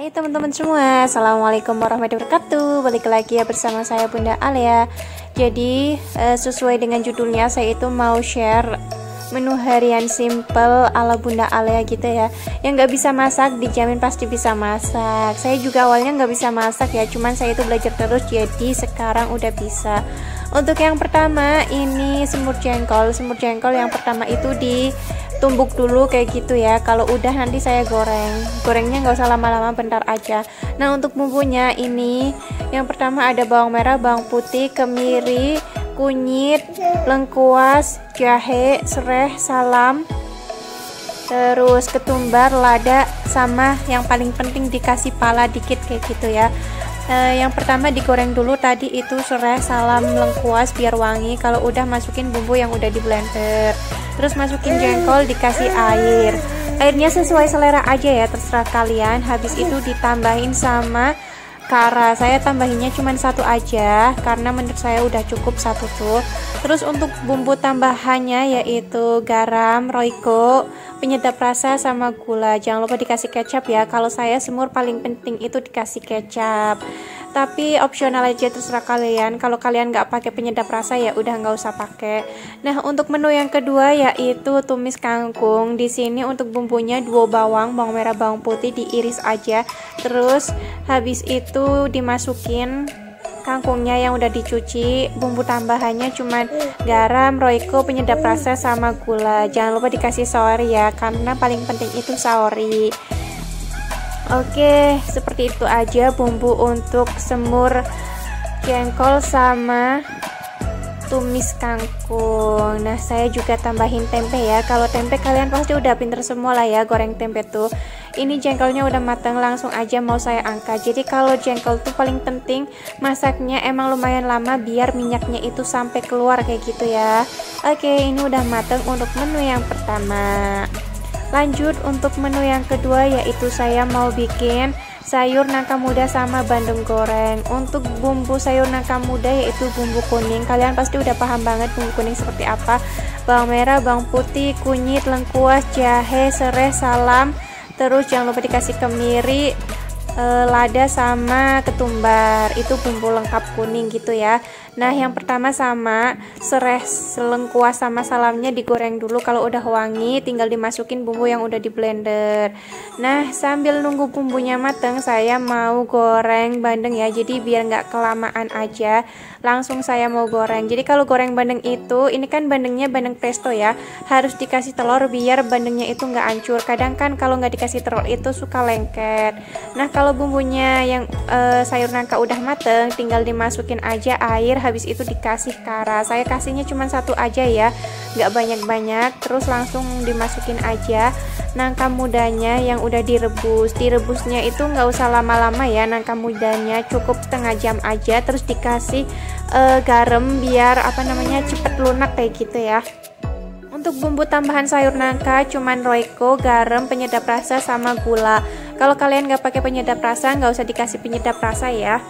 Hai teman-teman semua, Assalamualaikum warahmatullahi wabarakatuh. Balik lagi ya bersama saya Bunda Alia. Jadi sesuai dengan judulnya, saya itu mau share menu harian simple ala Bunda Alia gitu ya. Yang nggak bisa masak dijamin pasti bisa masak. Saya juga awalnya nggak bisa masak ya, cuman saya itu belajar terus, jadi sekarang udah bisa. Untuk yang pertama ini semur jengkol. Semur jengkol yang pertama itu ditumbuk dulu kayak gitu ya. Kalau udah nanti saya gorengnya nggak usah lama-lama, bentar aja. Nah untuk bumbunya ini yang pertama ada bawang merah, bawang putih, kemiri, kunyit, lengkuas, jahe, serai, salam, terus ketumbar, lada, sama yang paling penting dikasih pala dikit kayak gitu ya. Yang pertama digoreng dulu tadi itu serai, salam, lengkuas biar wangi. Kalau udah masukin bumbu yang udah di blender, terus masukin jengkol, dikasih air. Airnya sesuai selera aja ya, terserah kalian. Habis itu ditambahin sama kara. Saya tambahinnya cuma satu aja karena menurut saya udah cukup satu tuh. Terus untuk bumbu tambahannya yaitu garam, roiko, penyedap rasa, sama gula. Jangan lupa dikasih kecap ya. Kalau saya semur paling penting itu dikasih kecap, tapi opsional aja, terserah kalian. Kalau kalian nggak pakai penyedap rasa ya udah nggak usah pakai. Nah untuk menu yang kedua yaitu tumis kangkung. Di sini untuk bumbunya 2 bawang merah, bawang putih diiris aja. Terus habis itu dimasukin kangkungnya yang udah dicuci. Bumbu tambahannya cuman garam, roiko, penyedap rasa, sama gula. Jangan lupa dikasih saori ya, karena paling penting itu saori. Oke, seperti itu aja bumbu untuk semur jengkol sama tumis kangkung. Nah saya juga tambahin tempe ya. Kalau tempe kalian pasti udah pinter semua lah ya goreng tempe tuh. Ini jengkolnya udah matang, langsung aja mau saya angkat. Jadi kalau jengkol tuh paling penting masaknya emang lumayan lama biar minyaknya itu sampai keluar kayak gitu ya. Oke, ini udah matang untuk menu yang pertama. Lanjut untuk menu yang kedua yaitu saya mau bikin sayur nangka muda sama bandeng goreng. Untuk bumbu sayur nangka muda yaitu bumbu kuning. Kalian pasti udah paham banget bumbu kuning seperti apa. Bawang merah, bawang putih, kunyit, lengkuas, jahe, serai, salam. Terus jangan lupa dikasih kemiri, lada, sama ketumbar. Itu bumbu lengkap kuning gitu ya. Nah yang pertama sama serai, lengkuas, sama salamnya digoreng dulu. Kalau udah wangi tinggal dimasukin bumbu yang udah di blender. Nah sambil nunggu bumbunya mateng saya mau goreng bandeng ya. Jadi biar nggak kelamaan aja, langsung saya mau goreng. Jadi kalau goreng bandeng itu, ini kan bandengnya bandeng presto ya, harus dikasih telur biar bandengnya itu nggak hancur. Kadang kan kalau nggak dikasih telur itu suka lengket. Nah kalau bumbunya yang sayur nangka udah mateng, tinggal dimasukin aja air. Habis itu dikasih kara. Saya kasihnya cuma satu aja ya, nggak banyak-banyak. Terus langsung dimasukin aja nangka mudanya yang udah direbus. Direbusnya itu nggak usah lama-lama ya, nangka mudanya cukup setengah jam aja. Terus dikasih garam biar cepet lunak kayak gitu ya. Untuk bumbu tambahan sayur nangka cuman roiko, garam, penyedap rasa, sama gula. Kalau kalian nggak pakai penyedap rasa nggak usah dikasih penyedap rasa ya,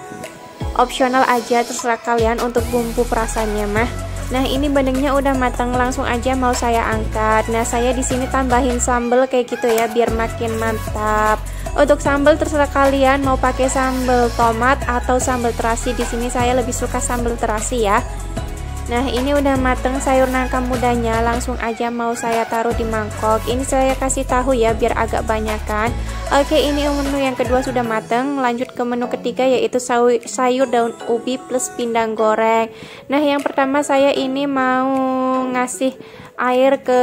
opsional aja, terserah kalian untuk bumbu perasannya mah. Nah ini bandengnya udah matang, langsung aja mau saya angkat. Nah saya di sini tambahin sambal kayak gitu ya biar makin mantap. Untuk sambal terserah kalian mau pakai sambal tomat atau sambal terasi. Di sini saya lebih suka sambal terasi ya. Nah ini udah mateng sayur nangka mudanya, langsung aja mau saya taruh di mangkok. Ini saya kasih tahu ya biar agak banyakan. Oke, ini menu yang kedua sudah mateng. Lanjut ke menu ketiga yaitu sayur daun ubi plus pindang goreng. Nah yang pertama saya ini mau ngasih air ke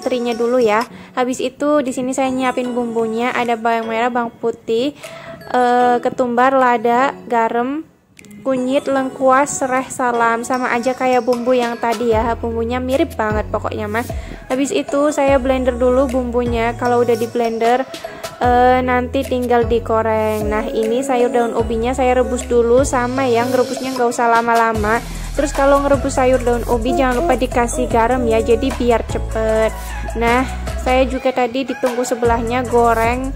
terinya dulu ya. Habis itu di sini saya nyiapin bumbunya, ada bawang merah, bawang putih, ketumbar, lada, garam, kunyit, lengkuas, serai, salam. Sama aja kayak bumbu yang tadi ya, bumbunya mirip banget pokoknya mah. Habis itu saya blender dulu bumbunya. Kalau udah di blender nanti tinggal digoreng. Nah ini sayur daun ubinya saya rebus dulu, sama yang rebusnya nggak usah lama-lama. Terus kalau ngerebus sayur daun ubi jangan lupa dikasih garam ya, jadi biar cepet. Nah saya juga tadi ditunggu sebelahnya goreng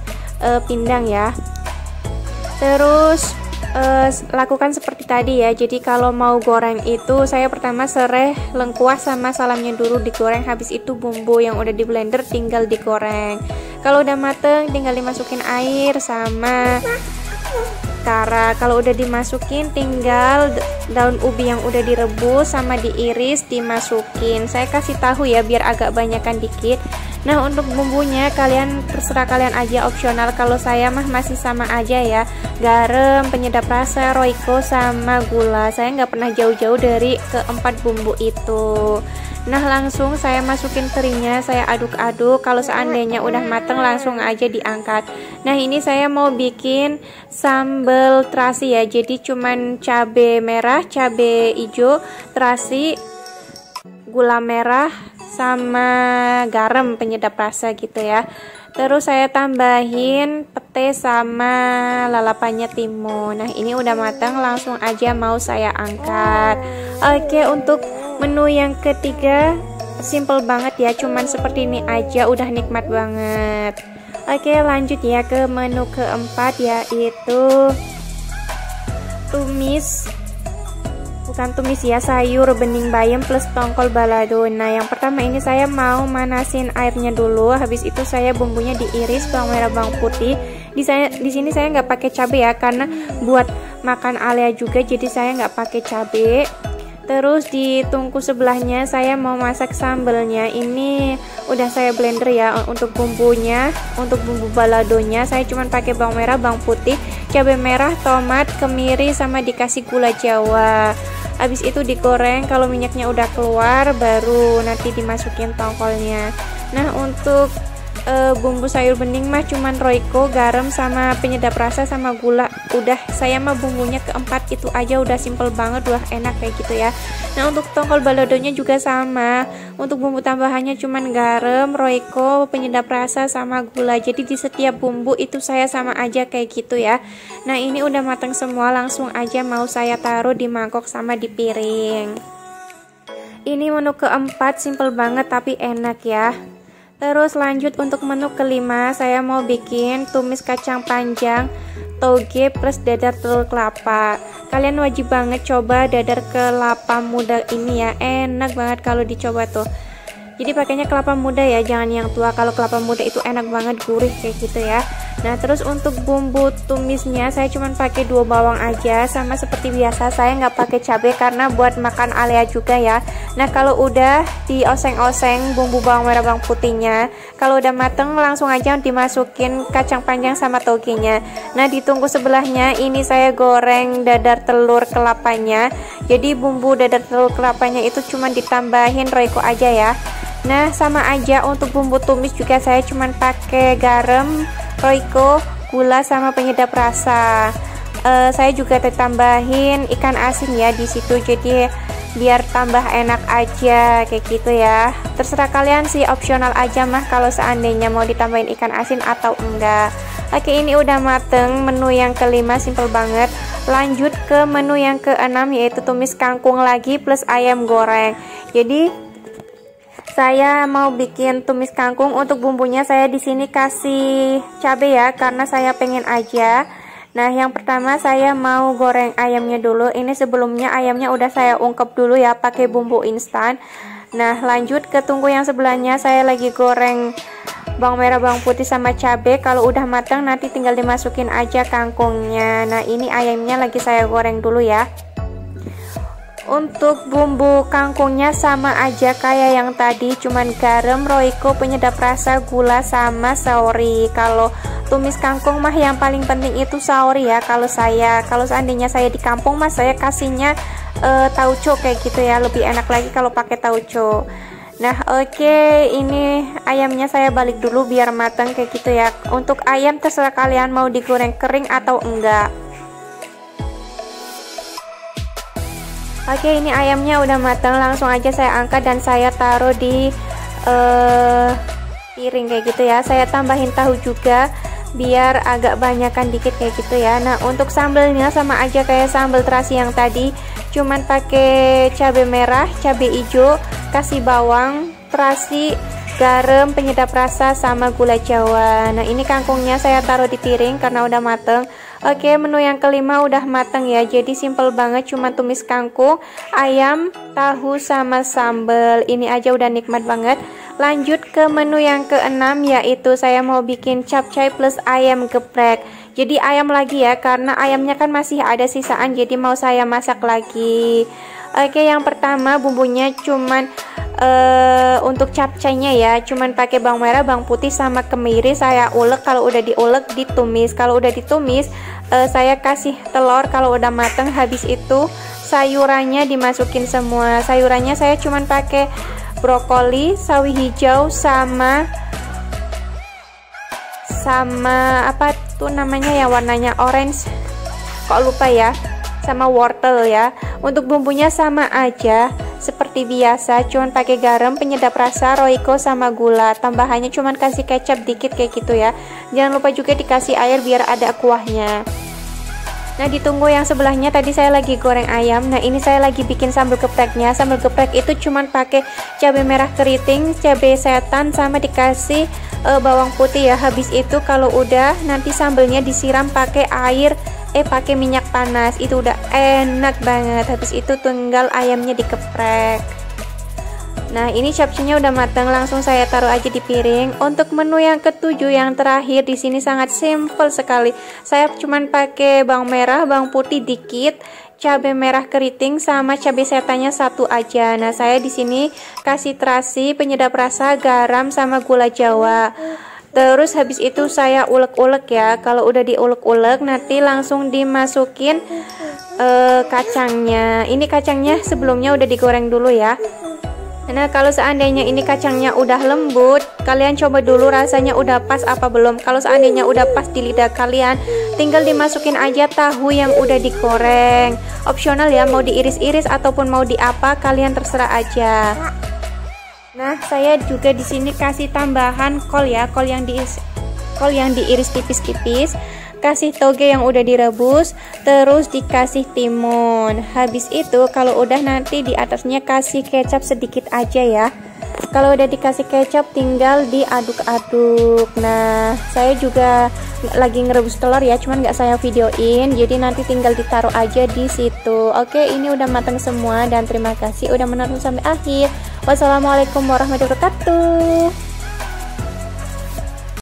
pindang ya. Terus lakukan seperti tadi ya. Jadi kalau mau goreng itu saya pertama serai, lengkuas, sama salamnya dulu digoreng. Habis itu bumbu yang udah di blender tinggal digoreng. Kalau udah mateng tinggal dimasukin air sama kara. Kalau udah dimasukin tinggal daun ubi yang udah direbus sama diiris dimasukin. Saya kasih tahu ya biar agak banyakan dikit. Nah, untuk bumbunya kalian terserah kalian aja, opsional. Kalau saya mah masih sama aja ya, garam, penyedap rasa, roiko, sama gula. Saya nggak pernah jauh-jauh dari keempat bumbu itu. Nah, langsung saya masukin terinya, saya aduk-aduk. Kalau seandainya udah mateng langsung aja diangkat. Nah, ini saya mau bikin sambal terasi ya, jadi cuman cabai merah, cabai hijau, terasi, gula merah, sama garam penyedap rasa gitu ya. Terus saya tambahin pete sama lalapannya timun. Nah, ini udah matang, langsung aja mau saya angkat. Oke, untuk menu yang ketiga simple banget ya, cuman seperti ini aja udah nikmat banget. Oke, lanjut ya ke menu keempat, yaitu bukan tumis ya, sayur bening bayam plus tongkol balado. Nah, yang pertama ini saya mau manasin airnya dulu. Habis itu saya bumbunya diiris, bawang merah, bawang putih. Di sini saya nggak pakai cabai ya, karena buat makan Alia juga, jadi saya nggak pakai cabai. Terus di tungku sebelahnya saya mau masak sambelnya. Ini udah saya blender ya untuk bumbunya. Untuk bumbu baladonya saya cuman pakai bawang merah, bawang putih, cabai merah, tomat, kemiri, sama dikasih gula Jawa. Habis itu digoreng, kalau minyaknya udah keluar baru nanti dimasukin tongkolnya. Nah, untuk bumbu sayur bening mah cuman roiko, garam, sama penyedap rasa, sama gula. Udah, saya mah bumbunya keempat itu aja udah simple banget, udah enak kayak gitu ya. Nah, untuk tongkol baladonya juga sama. Untuk bumbu tambahannya cuman garam, roiko, penyedap rasa, sama gula. Jadi di setiap bumbu itu saya sama aja kayak gitu ya. Nah, ini udah matang semua, langsung aja mau saya taruh di mangkok sama di piring. Ini menu keempat, simple banget tapi enak ya. Terus lanjut untuk menu kelima, saya mau bikin tumis kacang panjang, toge plus dadar telur kelapa. Kalian wajib banget coba dadar kelapa muda ini ya, enak banget kalau dicoba tuh. Jadi pakainya kelapa muda ya, jangan yang tua. Kalau kelapa muda itu enak banget, gurih kayak gitu ya. Nah, terus untuk bumbu tumisnya saya cuman pakai 2 bawang aja, sama seperti biasa saya nggak pakai cabai karena buat makan Alia juga ya. Nah, kalau udah dioseng-oseng bumbu bawang merah bawang putihnya, kalau udah mateng langsung aja dimasukin kacang panjang sama togenya. Nah, ditunggu sebelahnya ini saya goreng dadar telur kelapanya. Jadi bumbu dadar telur kelapanya itu cuman ditambahin roiko aja ya. Nah, sama aja untuk bumbu tumis juga saya cuman pakai garam, roiko, gula, sama penyedap rasa. Saya juga tambahin ikan asin ya di situ, jadi biar tambah enak aja kayak gitu ya. Terserah kalian sih, opsional aja mah kalau seandainya mau ditambahin ikan asin atau enggak. Oke, ini udah mateng menu yang kelima, simple banget. Lanjut ke menu yang keenam, yaitu tumis kangkung lagi plus ayam goreng. Jadi saya mau bikin tumis kangkung. Untuk bumbunya saya di sini kasih cabai ya, karena saya pengen aja. Nah, yang pertama saya mau goreng ayamnya dulu. Ini sebelumnya ayamnya udah saya ungkep dulu ya pakai bumbu instan. Nah, lanjut ke tungku yang sebelahnya saya lagi goreng bawang merah, bawang putih, sama cabai. Kalau udah matang nanti tinggal dimasukin aja kangkungnya. Nah, ini ayamnya lagi saya goreng dulu ya. Untuk bumbu kangkungnya sama aja kayak yang tadi, cuman garam, roiko, penyedap rasa, gula, sama saori. Kalau tumis kangkung mah yang paling penting itu saori ya. Kalau seandainya saya di kampung mah saya kasihnya tauco kayak gitu ya, lebih enak lagi kalau pakai tauco. Nah, oke, ini ayamnya saya balik dulu biar matang kayak gitu ya. Untuk ayam terserah kalian mau digoreng kering atau enggak. Oke, ini ayamnya udah matang, langsung aja saya angkat dan saya taruh di piring kayak gitu ya. Saya tambahin tahu juga biar agak banyakan dikit kayak gitu ya. Nah, untuk sambelnya sama aja kayak sambal terasi yang tadi, cuman pakai cabai merah, cabai hijau, kasih bawang, terasi, garam, penyedap rasa, sama gula Jawa. Nah, ini kangkungnya saya taruh di piring karena udah mateng. Oke, menu yang kelima udah mateng ya, jadi simple banget, cuma tumis kangkung, ayam, tahu, sama sambal. Ini aja udah nikmat banget. Lanjut ke menu yang keenam, yaitu saya mau bikin capcay plus ayam geprek. Jadi ayam lagi ya, karena ayamnya kan masih ada sisaan, jadi mau saya masak lagi. Oke, yang pertama bumbunya cuman untuk capcaynya ya, cuman pakai bawang merah, bawang putih sama kemiri. Saya ulek, kalau udah diulek ditumis. Kalau udah ditumis saya kasih telur kalau udah mateng. Habis itu sayurannya dimasukin semua. Sayurannya saya cuman pakai brokoli, sawi hijau sama apa tuh namanya ya, warnanya orange, kok lupa ya, sama wortel ya. Untuk bumbunya sama aja seperti biasa, cuman pakai garam, penyedap rasa, roiko sama gula. Tambahannya cuman kasih kecap dikit kayak gitu ya. Jangan lupa juga dikasih air biar ada kuahnya. Nah, ditunggu yang sebelahnya, tadi saya lagi goreng ayam. Nah, ini saya lagi bikin sambal gepreknya. Sambal geprek itu cuman pakai cabai merah keriting, cabai setan, sama dikasih bawang putih ya. Habis itu kalau udah, nanti sambelnya disiram pakai air pakai minyak panas. Itu udah enak banget. Habis itu tinggal ayamnya dikeprek. Nah, ini capcaynya udah matang, langsung saya taruh aja di piring. Untuk menu yang ketujuh yang terakhir, di sini sangat simple sekali. Saya cuman pakai bawang merah, bawang putih dikit, cabai merah keriting sama cabai setannya satu aja. Nah, saya di sini kasih terasi, penyedap rasa, garam sama gula Jawa. Terus habis itu saya ulek-ulek ya. Kalau udah diulek-ulek, nanti langsung dimasukin kacangnya. Ini kacangnya sebelumnya udah digoreng dulu ya. Nah, kalau seandainya ini kacangnya udah lembut, kalian coba dulu rasanya udah pas apa belum. Kalau seandainya udah pas di lidah kalian, tinggal dimasukin aja tahu yang udah digoreng. Opsional ya, mau diiris-iris ataupun mau diapa, kalian terserah aja. Nah, saya juga di sini kasih tambahan kol ya, kol yang diiris tipis-tipis. Kasih toge yang udah direbus, terus dikasih timun. Habis itu kalau udah, nanti di atasnya kasih kecap sedikit aja ya. Kalau udah dikasih kecap, tinggal diaduk-aduk. Nah, saya juga lagi ngerebus telur ya, cuman nggak saya videoin, jadi nanti tinggal ditaruh aja di situ. Oke, ini udah matang semua, dan terima kasih udah menonton sampai akhir. Wassalamualaikum warahmatullahi wabarakatuh.